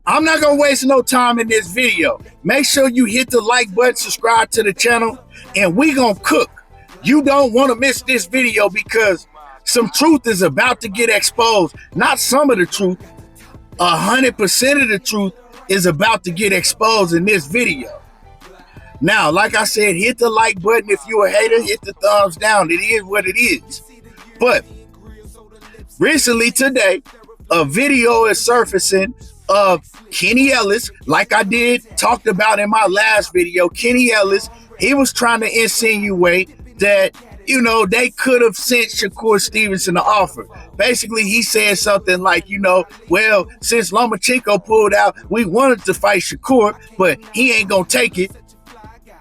I'm not going to waste no time in this video. Make sure you hit the like button, subscribe to the channel, and we going to cook. You don't want to miss this video because some truth is about to get exposed. Not some of the truth. 100% of the truth is about to get exposed in this video. Now, like I said, hit the like button. If you're a hater, hit the thumbs down. It is what it is. But recently today, a video is surfacing of Kenny Ellis, like I talked about in my last video. Kenny Ellis, he was trying to insinuate that, you know, they could have sent Shakur Stevenson an offer. Basically, he said something like, you know, well, since Lomachenko pulled out, we wanted to fight Shakur, but he ain't gonna take it.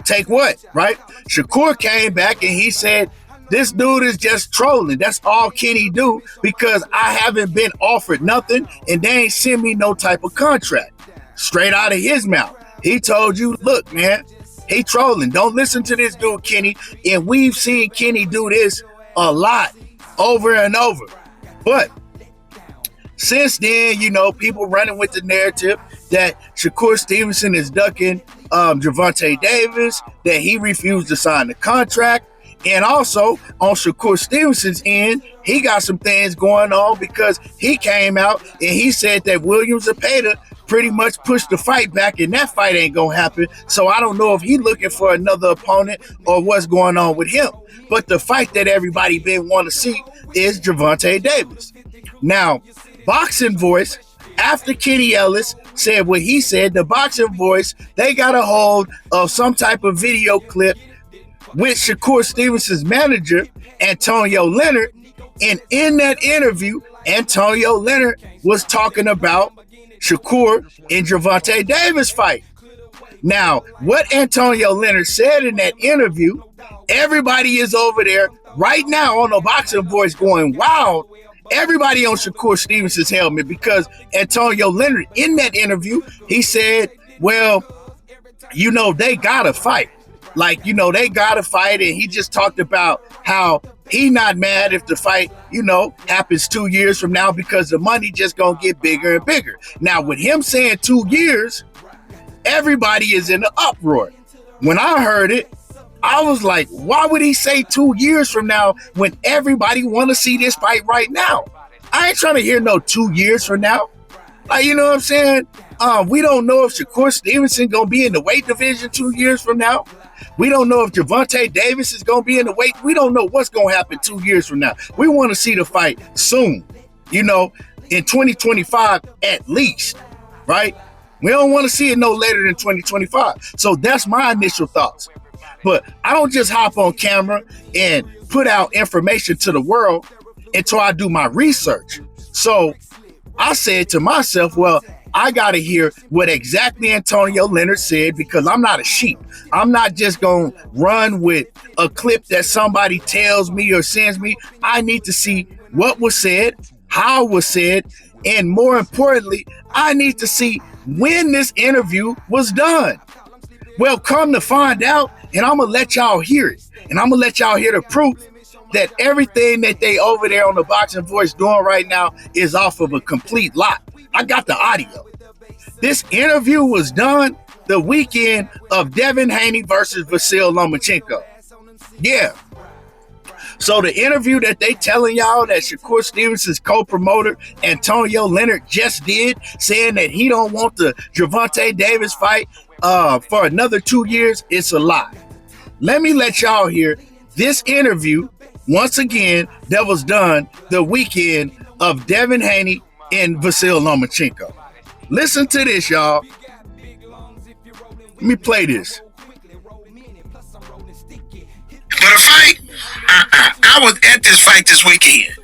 Take what, right? Shakur came back and he said, this dude is just trolling. That's all Kenny do because I haven't been offered nothing and they ain't send me no type of contract. Straight out of his mouth. He told you, look, man, he trolling. Don't listen to this dude, Kenny. And we've seen Kenny do this a lot, over and over. But since then, you know, people running with the narrative that Shakur Stevenson is ducking Gervonta Davis, that he refused to sign the contract. And also, on Shakur Stevenson's end, he got some things going on because he came out and he said that Williams Zepeda pretty much pushed the fight back, and that fight ain't gonna happen. So I don't know if he's looking for another opponent or what's going on with him. But the fight that everybody been wanting to see is Gervonta Davis. Now, Boxing Voice, after Kenny Ellis said what he said, the Boxing Voice, they got a hold of some type of video clip with Shakur Stevenson's manager, Antonio Leonard. And in that interview, Antonio Leonard was talking about Shakur and Gervonta Davis fight. Now, what Antonio Leonard said in that interview, everybody is over there right now on the Boxing Voice going wild. Everybody on Shakur Stevenson's helmet because Antonio Leonard, in that interview, he said, well, you know, they gotta fight. Like, you know, they got to fight, and he just talked about how he not mad if the fight, you know, happens 2 years from now because the money just going to get bigger and bigger. Now, with him saying 2 years, everybody is in the uproar. When I heard it, I was like, why would he say 2 years from now when everybody want to see this fight right now? I ain't trying to hear no 2 years from now. Like, you know what I'm saying? We don't know if Shakur Stevenson going to be in the weight division 2 years from now. We don't know if Gervonta Davis is going to be in the weight. We don't know what's going to happen 2 years from now. We want to see the fight soon, you know, in 2025 at least, right? We don't want to see it no later than 2025. So that's my initial thoughts. But I don't just hop on camera and put out information to the world until I do my research. So I said to myself, well, I got to hear what exactly Antonio Leonard said because I'm not a sheep. I'm not just going to run with a clip that somebody tells me or sends me. I need to see what was said, how it was said, and more importantly, I need to see when this interview was done. Well, come to find out, and I'm going to let y'all hear it. And I'm going to let y'all hear the proof that everything that they over there on the Boxing Voice doing right now is off of a complete lie. I got the audio. This interview was done the weekend of Devin Haney versus Vasyl Lomachenko. Yeah. So the interview that they telling y'all that Shakur Stevenson's co-promoter Antonio Leonard just did, saying that he don't want the Gervonta Davis fight for another 2 years, it's a lie. Let me let y'all hear this interview once again that was done the weekend of Devin Haney and Vasyl Lomachenko. Listen to this, y'all. Let me play this. But a fight? I was at this fight this weekend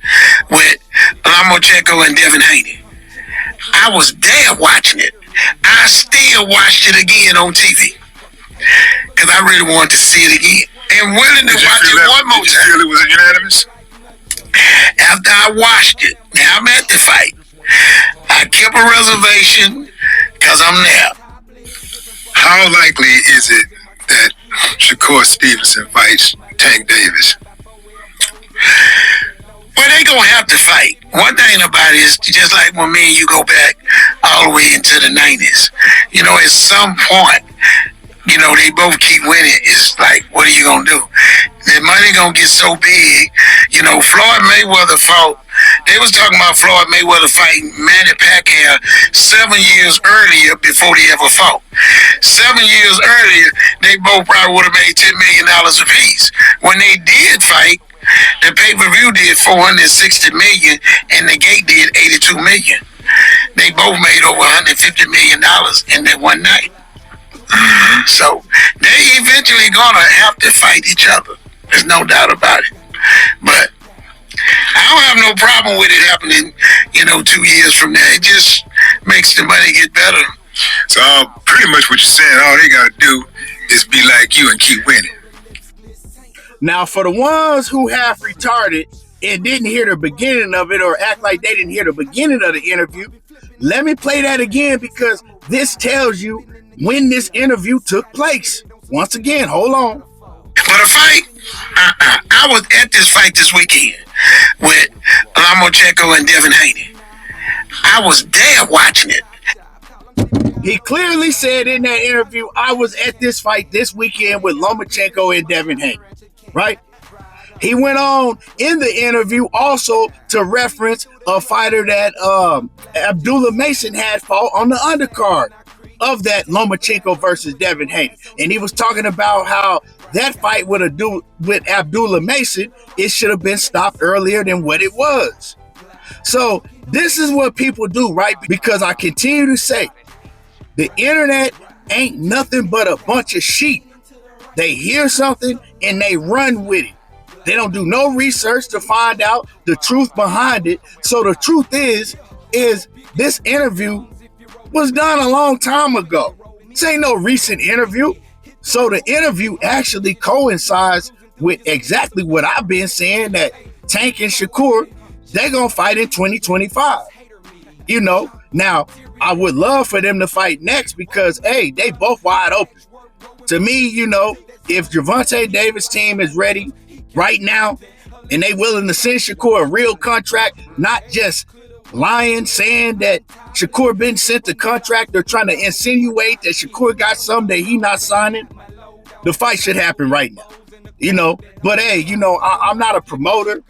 with Lomachenko and Devin Haney. I was there watching it. I still watched it again on TV because I really wanted to see it again and willing to watch it one more time. Did you feel it was unanimous? After I watched it, now I'm at the fight. I kept a reservation because I'm there. How likely is it that Shakur Stevenson fights Tank Davis? Well, they gonna have to fight. One thing about it is just like when me and you go back all the way into the 90s. At some point, they both keep winning. It's like, what are you gonna do? The money gonna get so big. Floyd Mayweather fought. They was talking about Floyd Mayweather fighting Manny Pacquiao 7 years earlier before they ever fought. 7 years earlier, they both probably would have made $10 million apiece. When they did fight, the pay-per-view did $460 million, and the gate did $82 million. They both made over $150 million in that one night. So they eventually gonna have to fight each other. There's no doubt about it. But I don't have no problem with it happening, 2 years from now. It just makes the money get better. So pretty much what you're saying, all they gotta do is be like you and keep winning. Now, for the ones who half retarded and didn't hear the beginning of it or act like they didn't hear the beginning of the interview, let me play that again because this tells you when this interview took place. Once again, hold on. For the fight, I was at this fight this weekend with Lomachenko and Devin Haney. I was there watching it. He clearly said in that interview, I was at this fight this weekend with Lomachenko and Devin Haney, right? He went on in the interview also to reference a fighter that Abdullah Mason had fought on the undercard of that Lomachenko versus Devin Haney. And he was talking about how that fight with Abdullah Mason, it should have been stopped earlier than what it was. So this is what people do, right? Because I continue to say, the internet ain't nothing but a bunch of sheep. They hear something and they run with it. They don't do no research to find out the truth behind it. So the truth is this interview was done a long time ago. This ain't no recent interview. So the interview actually coincides with exactly what I've been saying, that Tank and Shakur, they're going to fight in 2025. Now, I would love for them to fight next because, hey, they both wide open. To me, if Gervonta Davis' team is ready right now and they willing to send Shakur a real contract, not just lying, saying that Shakur been sent the contract, they're trying to insinuate that Shakur got something that he not signing, the fight should happen right now. But hey, I'm not a promoter.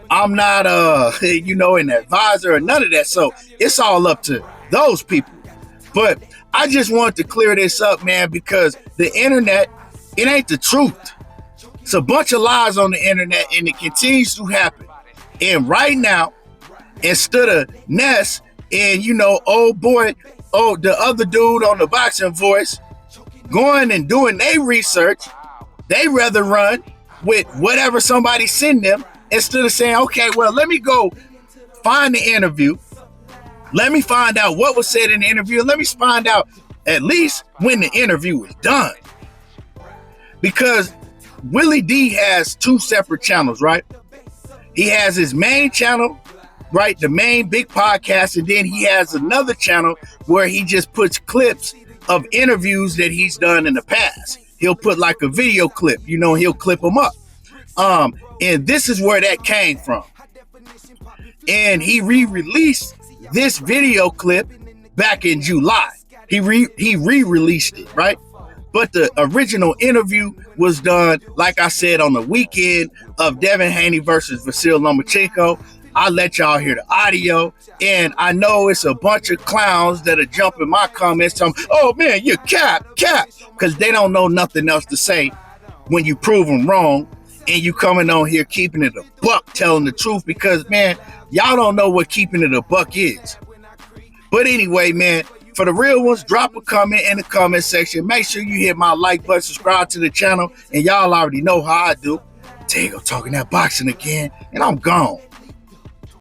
I'm not an advisor or none of that. So it's all up to those people. But I just wanted to clear this up, man, because the internet, it ain't the truth. It's a bunch of lies on the internet and it continues to happen. And right now, instead of Ness and, the other dude on the boxing voice going and doing their research, they rather run with whatever somebody send them instead of saying, okay, well, let me go find the interview. Let me find out what was said in the interview. Let me find out at least when the interview was done. Because Willie D has two separate channels, right? He has his main channel, right? The main big podcast. And then he has another channel where he just puts clips of interviews that he's done in the past. He'll put like a video clip, he'll clip them up. And this is where that came from. And he re-released this video clip back in July. He re-released it, right? But the original interview was done, like I said, on the weekend of Devin Haney versus Vasyl Lomachenko. I'll let y'all hear the audio. And I know it's a bunch of clowns that are jumping my comments telling me, oh man, you cap. Because they don't know nothing else to say when you prove them wrong. And you coming on here keeping it a buck, telling the truth, because, man, y'all don't know what keeping it a buck is. But anyway, man, for the real ones, drop a comment in the comment section. Make sure you hit my like button, subscribe to the channel, and y'all already know how I do. Tego talking that boxing again, and I'm gone.